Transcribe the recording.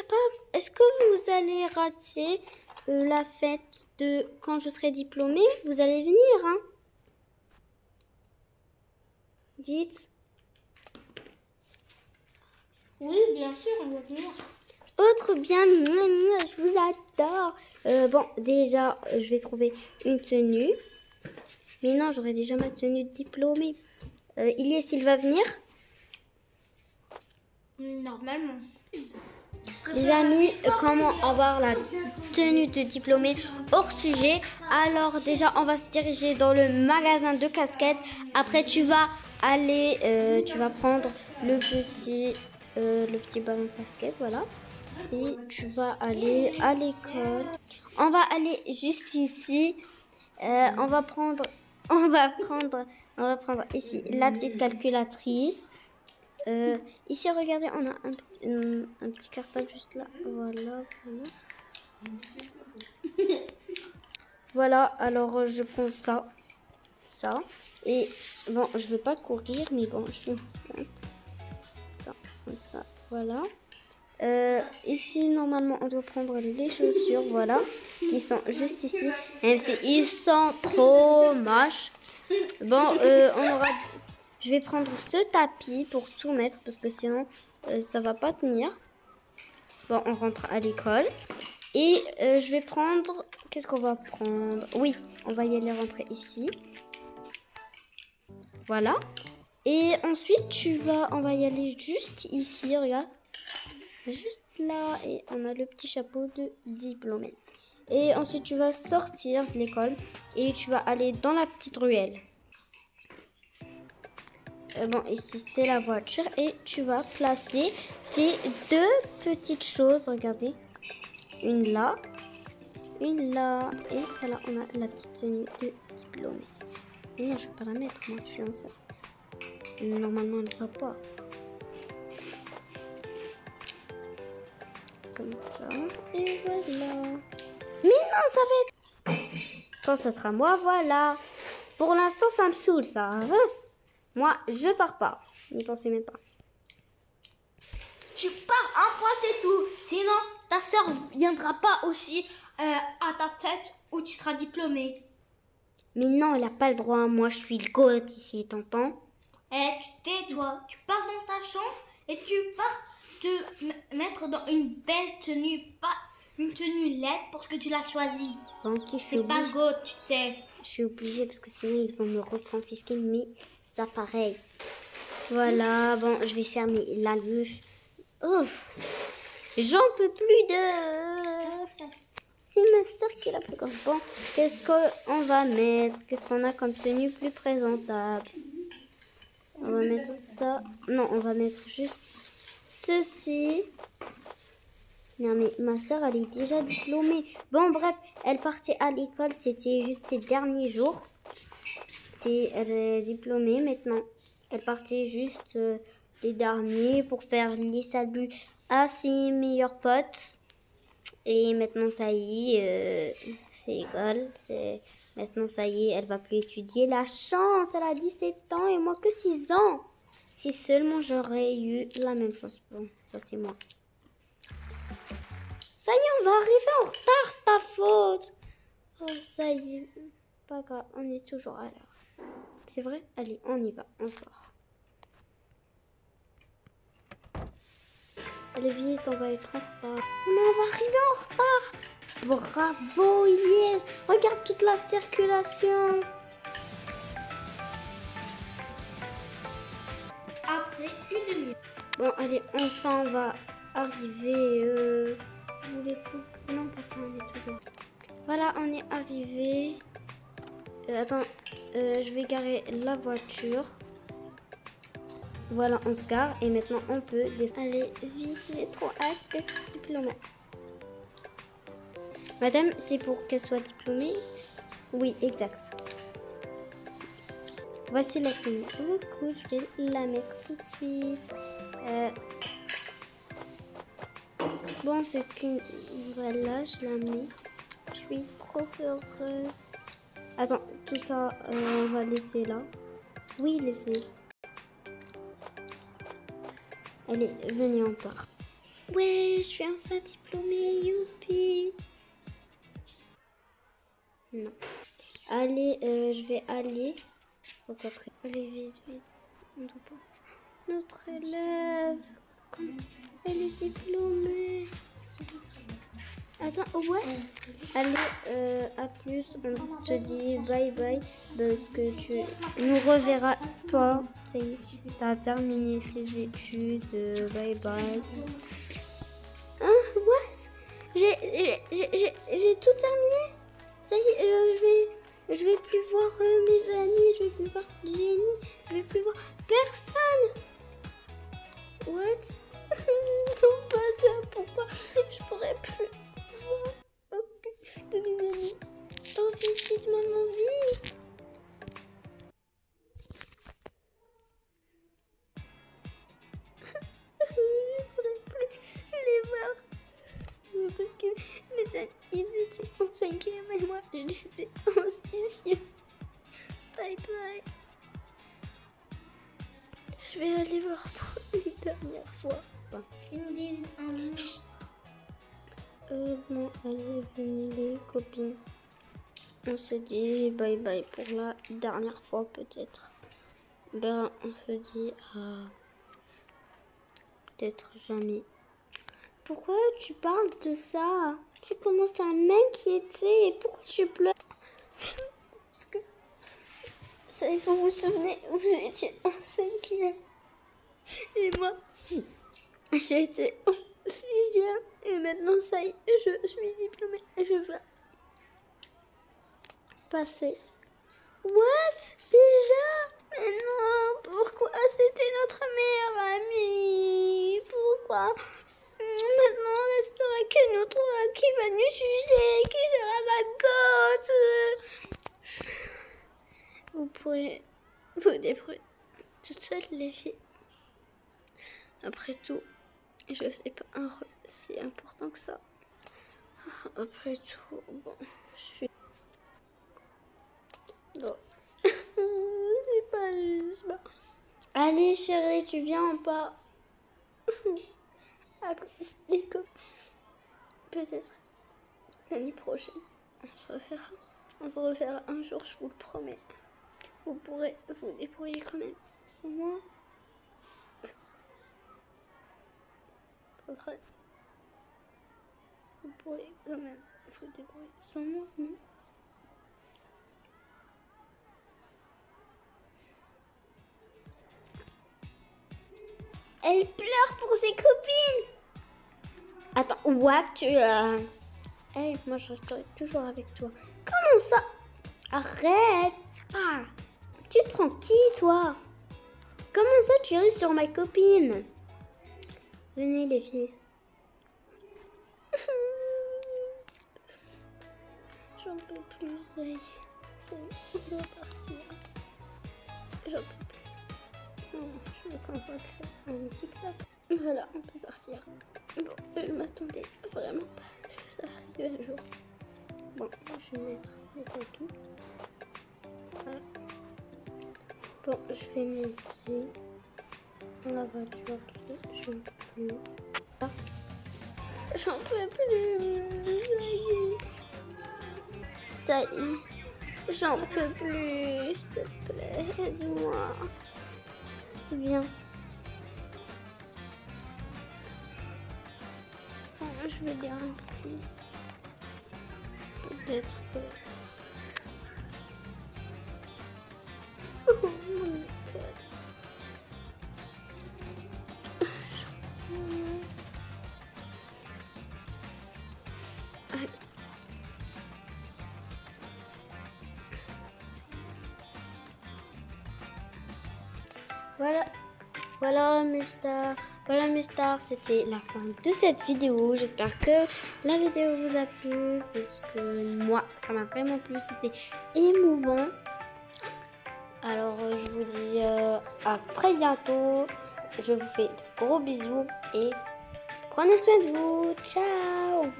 papa, est-ce que vous allez rater la fête de quand je serai diplômée? Vous allez venir, hein? Dites. Oui, bien sûr, on va venir. Autre bien, je vous adore. Bon, déjà, je vais trouver une tenue. Mais non, j'aurai déjà ma tenue de diplômée. Ilyes, il va venir? Normalement. Les amis, comment avoir la tenue de diplômée hors sujet? Alors déjà, on va se diriger dans le magasin de casquettes. Après, tu vas aller, tu vas prendre le petit ballon de basket, voilà. Et tu vas aller à l'école. On va aller juste ici. On va prendre ici la petite calculatrice. Ici, regardez, on a un petit cartable juste là. Voilà. Voilà, alors je prends ça. Et bon, je veux pas courir, mais bon, je fais ça. Attends, comme ça, voilà. Ici, normalement, on doit prendre les chaussures, voilà, qui sont juste ici. Même si ils sont trop moches. Bon, je vais prendre ce tapis pour tout mettre parce que sinon, ça va pas tenir. Bon, on rentre à l'école. Et je vais prendre... Qu'est-ce qu'on va prendre? Oui, on va y aller rentrer ici. Voilà. Et ensuite, on va y aller juste ici, regarde. Juste là, et on a le petit chapeau de diplômé. Et ensuite, tu vas sortir de l'école et tu vas aller dans la petite ruelle. Bon, ici, c'est la voiture et tu vas placer tes deux petites choses. Regardez. Une là, et voilà, on a la petite tenue de diplômé. Non, je ne vais pas la mettre, moi, je suis enceinte. Normalement, elle ne va pas. Comme ça, et voilà. Mais non, ça va être... Quand ça sera moi, voilà. Pour l'instant, ça me saoule, ça. Moi, je pars pas. N'y pensez même pas. Tu pars un point, c'est tout. Sinon, ta soeur viendra pas aussi à ta fête où tu seras diplômée. Mais non, elle n'a pas le droit. Moi, je suis le goth ici, t'entends? Tu tais-toi. Tu pars dans ta chambre et tu pars te mettre dans une belle tenue, pas une tenue laide parce que tu l'as choisie. Bon, ok, c'est pas goth, tu t'es. Je suis obligée parce que sinon, ils vont me reconfisquer mes appareils. Voilà, bon, je vais fermer la luge. Oh, j'en peux plus de... C'est ma soeur qui est la plus grande. Bon, qu'est-ce qu'on va mettre? Qu'est-ce qu'on a comme tenue plus présentable? On va mettre ça. Non, on va mettre juste ceci. Non, mais ma soeur, elle est déjà diplômée. Bon, bref, elle partait à l'école. C'était juste ses derniers jours. Elle est diplômée maintenant. Elle partait juste les derniers pour faire les saluts à ses meilleurs potes. Et maintenant, ça y est, c'est égal. Maintenant, ça y est, elle va plus étudier. La chance, elle a 17 ans et moi que 6 ans. Si seulement j'aurais eu la même chose. Bon, ça c'est moi. Ça y est, on va arriver en retard, ta faute. Oh, ça y est. Pas grave, on est toujours à l'heure. C'est vrai? Allez, on y va, on sort. Allez vite, on va être en retard. Mais on va arriver en retard. Bravo, Ilyes. Regarde toute la circulation. Après une demi-heure. Bon, allez, enfin, on va arriver. Je voulais tout. Non, papa, on est toujours. Voilà, on est arrivé. Attends, je vais garer la voiture. Voilà, on se gare et maintenant on peut descendre. Allez, vite, j'ai trop hâte d'être diplômée. Madame, c'est pour qu'elle soit diplômée? Oui, exact. Voici la tenue. Oh, cool, je vais la mettre tout de suite. Bon, c'est qu'une... Voilà, je la mets. Je suis trop heureuse. Attends, tout ça, on va laisser là. Oui, laissez. Allez, venez, on part. Ouais, je suis enfin diplômée, youpi. Non. Allez, je vais aller au quatrième. Allez, vite, vite. On doit pas. Notre élève, elle est diplômée. Attends, ouais. Allez, à plus. On te dit bye bye parce que tu nous reverras pas. T'as terminé tes études. Bye bye. Hein, what? J'ai tout terminé. Ça y est, je vais plus voir mes amis, je vais plus voir Jenny, je vais plus voir personne. What? Non, pas ça. Pourquoi je pourrais plus voir aucune de mes amis? Oh, vite, vite, maman, vite. Je pourrais plus les voir. Parce que mes amis, ils étaient en 5e et moi, j'étais en 6e. Bye bye. Je vais aller voir pour une dernière fois. Ils nous disent un mot. Bon, allez, venez les copines. On se dit bye bye pour la dernière fois peut-être. Ben, on se dit peut-être jamais. Pourquoi tu parles de ça? Tu commences à m'inquiéter. Pourquoi tu pleures? Parce que ça, il faut vous souvenir, vous étiez en 5e. Et moi, j'étais en 6e. Et maintenant, ça y est, je suis diplômée. Et je vais passer. What? Déjà? Mais non, pourquoi? C'était notre meilleure amie. Pourquoi? Maintenant, il ne restera que nous trois qui va nous juger. Qui sera la gosse? Vous pourrez vous débrouiller toute seule, les filles. Après tout, je sais pas un rôle si important que ça. Après tout, bon, je suis... Bon. C'est pas juste. Bon. Allez, chérie, tu viens ou pas? À plus, les copains. Peut-être l'année prochaine, on se reverra. On se reverra un jour, je vous le promets. Vous pourrez vous débrouiller quand même sans moi. Pas vrai. Vous pourrez quand même vous débrouiller sans moi, non? Elle pleure pour ses copines. Attends, what? Hey, moi je resterai toujours avec toi. Comment ça? Arrête. Ah, tu te prends qui, toi? Comment ça, tu restes sur ma copine? Venez, les filles. J'en peux plus, ça y est. Ça y est, on doit partir. J'en peux plus. Non, je me consacrer à un TikTok. Voilà, on peut partir. Bon, je m'attendais vraiment pas que ça arrive un jour. Bon, je vais mettre les habits. Voilà. Bon, je vais monter dans la voiture parce que j'en peux plus. Ah. J'en peux plus. Ça y est. J'en peux plus. S'il te plaît, aide-moi. Viens. Je vais dire un petit. Peut-être que... Oh mon cœur. Voilà mes stars, c'était la fin de cette vidéo. J'espère que la vidéo vous a plu parce que moi ça m'a vraiment plu, c'était émouvant. Alors je vous dis à très bientôt. Je vous fais de gros bisous et prenez soin de vous. Ciao.